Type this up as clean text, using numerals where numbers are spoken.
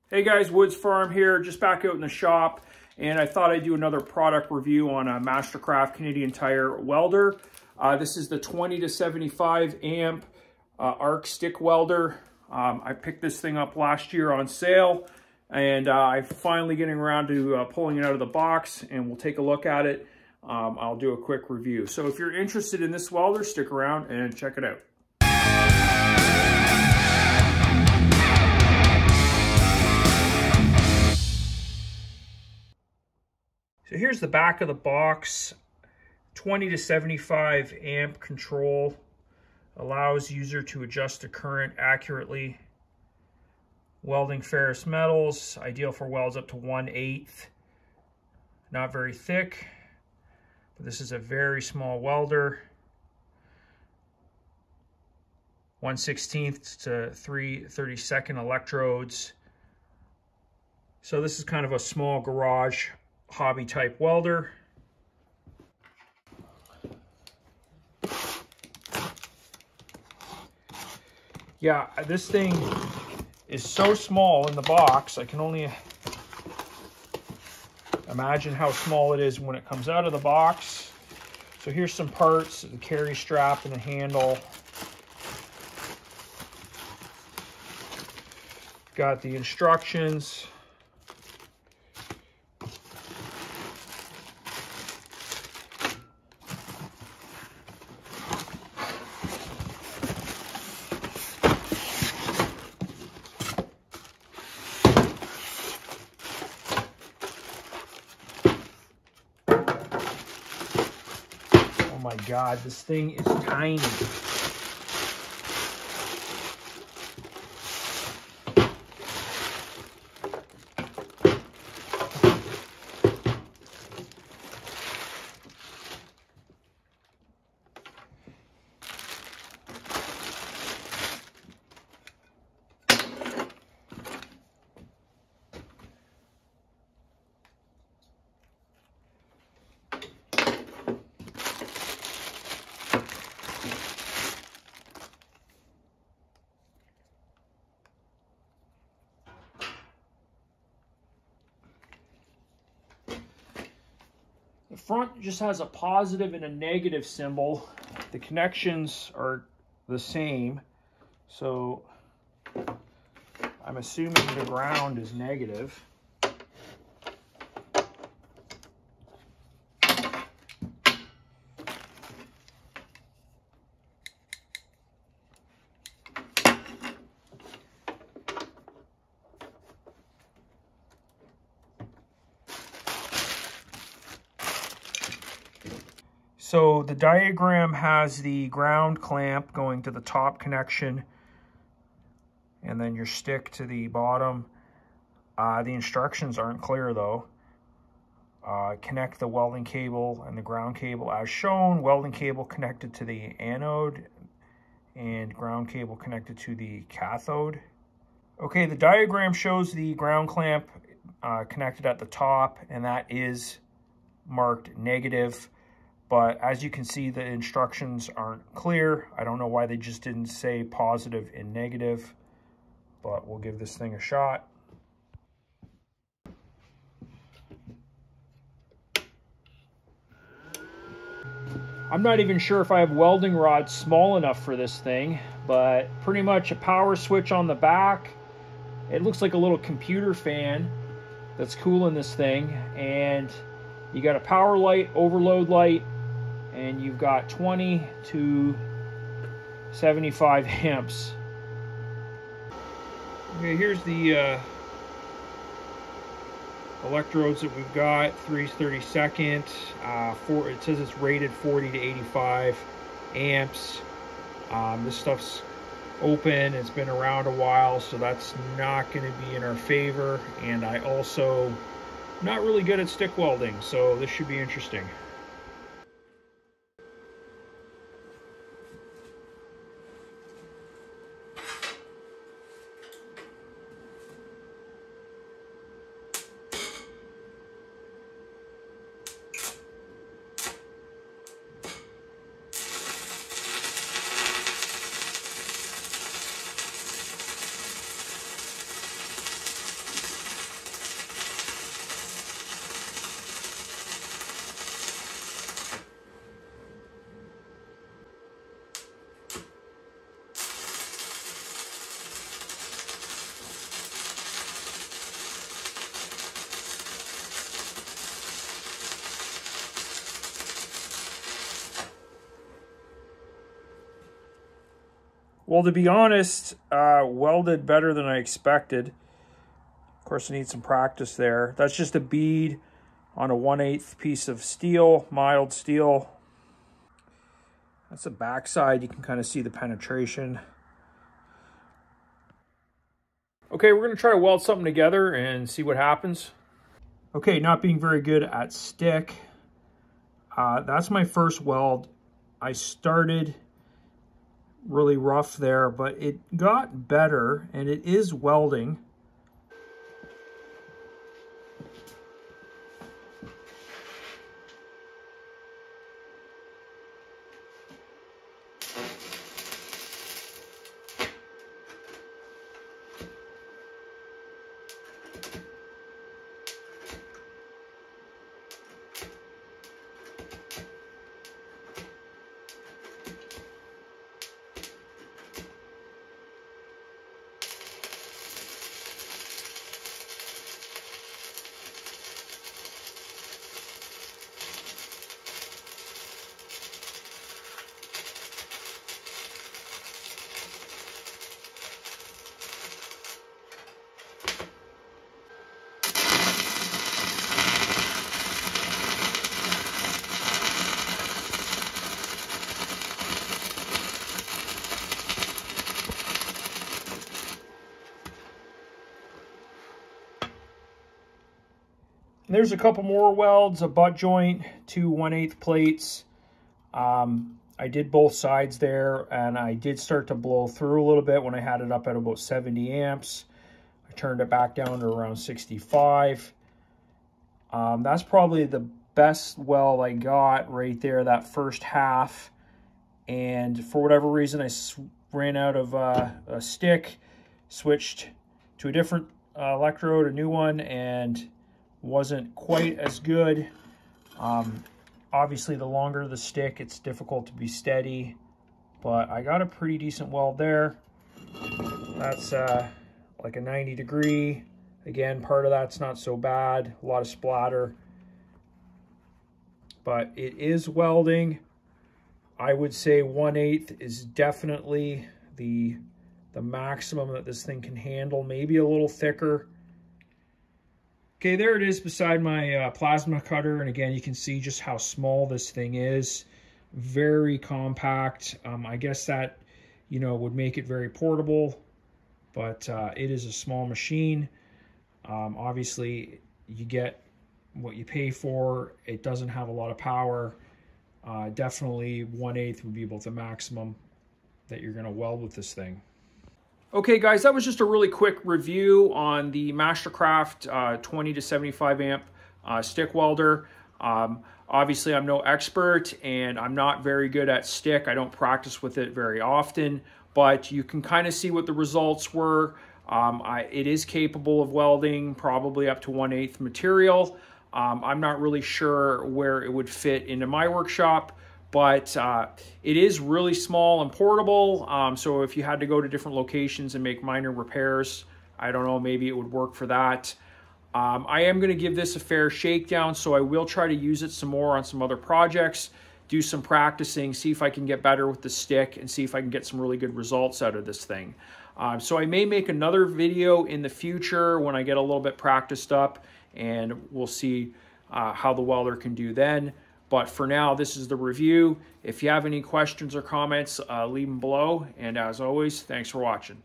Hey guys, Woods Farm here, just back out in the shop, and I thought I'd do another product review on a Mastercraft Canadian Tire welder. This is the 20 to 75 amp arc stick welder. I picked this thing up last year on sale, and I'm finally getting around to pulling it out of the box, and we'll take a look at it. I'll do a quick review. So if you're interested in this welder, stick around and check it out. So here's the back of the box. 20 to 75 amp control, allows user to adjust the current accurately. Welding ferrous metals, ideal for welds up to 1/8. Not very thick, but this is a very small welder. 1/16 to 3/32 electrodes. So this is kind of a small garage hobby type welder. Yeah, this thing is so small in the box. I can only imagine how small it is when it comes out of the box. So here's some parts, the carry strap and the handle. Got the instructions. Oh my God, this thing is tiny. The front just has a positive and a negative symbol. The connections are the same, so I'm assuming the ground is negative. So the diagram has the ground clamp going to the top connection and then your stick to the bottom. The instructions aren't clear though. Connect the welding cable and the ground cable as shown. Welding cable connected to the anode and ground cable connected to the cathode. Okay, the diagram shows the ground clamp connected at the top, and that is marked negative. But as you can see, the instructions aren't clear. I don't know why they just didn't say positive and negative, but we'll give this thing a shot. I'm not even sure if I have welding rods small enough for this thing, but pretty much a power switch on the back. It looks like a little computer fan that's cooling this thing, and you got a power light, overload light, and you've got 20 to 75 amps. Okay, here's the electrodes that we've got. 3/32. It says it's rated 40 to 85 amps. This stuff's open. It's been around a while, so that's not going to be in our favor. And I also not really good at stick welding, so this should be interesting. Well, to be honest, welded better than I expected. Of course, I need some practice there. That's just a bead on a 1/8 piece of steel, mild steel. That's the back side. You can kind of see the penetration. Okay, we're going to try to weld something together and see what happens. Okay, not being very good at stick. That's my first weld. I started really rough there, but it got better and it is welding. There's a couple more welds, a butt joint, 2 1/8 plates. I did both sides there, and I did start to blow through a little bit when I had it up at about 70 amps. I turned it back down to around 65. That's probably the best weld I got right there, that first half. And for whatever reason, I ran out of a stick, switched to a different electrode, a new one, and wasn't quite as good. Obviously, the longer the stick, it's difficult to be steady, but I got a pretty decent weld there. That's like a 90 degree. Again, part of that's not so bad, a lot of splatter, but it is welding. I would say 1/8 is definitely the maximum that this thing can handle, maybe a little thicker. Okay, there it is beside my plasma cutter, and again, you can see just how small this thing is. Very compact. I guess that, you know, would make it very portable, but it is a small machine. Obviously, you get what you pay for. It doesn't have a lot of power. Definitely 1/8 would be about the maximum that you're going to weld with this thing. Okay guys, that was just a really quick review on the Mastercraft 20 to 75 amp stick welder. Obviously I'm no expert and I'm not very good at stick. I don't practice with it very often, but you can kind of see what the results were. It is capable of welding probably up to 1/8 material. I'm not really sure where it would fit into my workshop, but it is really small and portable. So if you had to go to different locations and make minor repairs, I don't know, maybe it would work for that. I am going to give this a fair shakedown, so I will try to use it some more on some other projects, do some practicing, see if I can get better with the stick, and see if I can get some really good results out of this thing. So I may make another video in the future when I get a little bit practiced up, and we'll see how the welder can do then. But for now, this is the review. If you have any questions or comments, leave them below. And as always, thanks for watching.